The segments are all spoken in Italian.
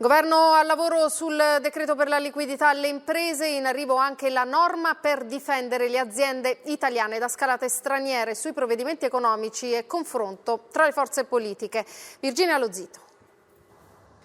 Governo al lavoro sul decreto per la liquidità alle imprese, in arrivo anche la norma per difendere le aziende italiane da scalate straniere sui provvedimenti economici e confronto tra le forze politiche. Virginia Lo Zito.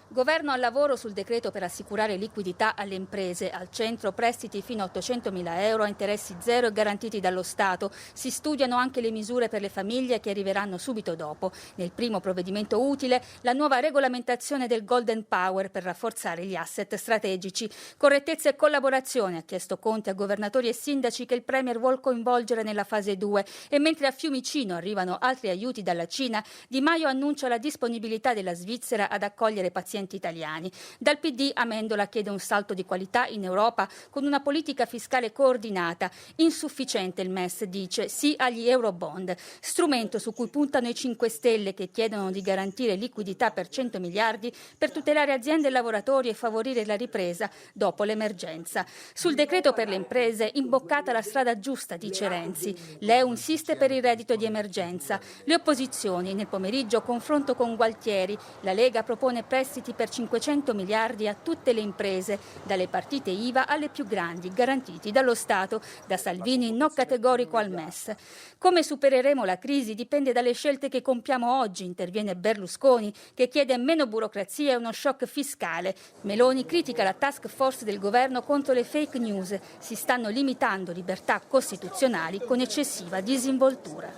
Governo al lavoro sul decreto per assicurare liquidità alle imprese. Al centro prestiti fino a 800.000 euro a interessi zero e garantiti dallo Stato. Si studiano anche le misure per le famiglie che arriveranno subito dopo. Nel primo provvedimento utile, la nuova regolamentazione del Golden Power per rafforzare gli asset strategici. Correttezza e collaborazione, ha chiesto Conte a governatori e sindaci che il Premier vuol coinvolgere nella fase 2. E mentre a Fiumicino arrivano altri aiuti dalla Cina, Di Maio annuncia la disponibilità della Svizzera ad accogliere pazienti italiani. Dal PD Amendola chiede un salto di qualità in Europa con una politica fiscale coordinata. Insufficiente il MES, dice, sì agli eurobond, strumento su cui puntano i 5 Stelle che chiedono di garantire liquidità per 100 miliardi per tutelare aziende e lavoratori e favorire la ripresa dopo l'emergenza. Sul decreto per le imprese imboccata la strada giusta, dice Renzi. L'EU insiste per il reddito di emergenza. Le opposizioni nel pomeriggio confronto con Gualtieri. La Lega propone prestiti per 500 miliardi a tutte le imprese, dalle partite IVA alle più grandi, garantiti dallo Stato. Da Salvini no categorico al MES. Come supereremo la crisi dipende dalle scelte che compiamo oggi, interviene Berlusconi, che chiede meno burocrazia e uno shock fiscale. Meloni critica la task force del governo contro le fake news. Si stanno limitando libertà costituzionali con eccessiva disinvoltura.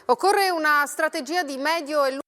Occorre una strategia di medio e lungo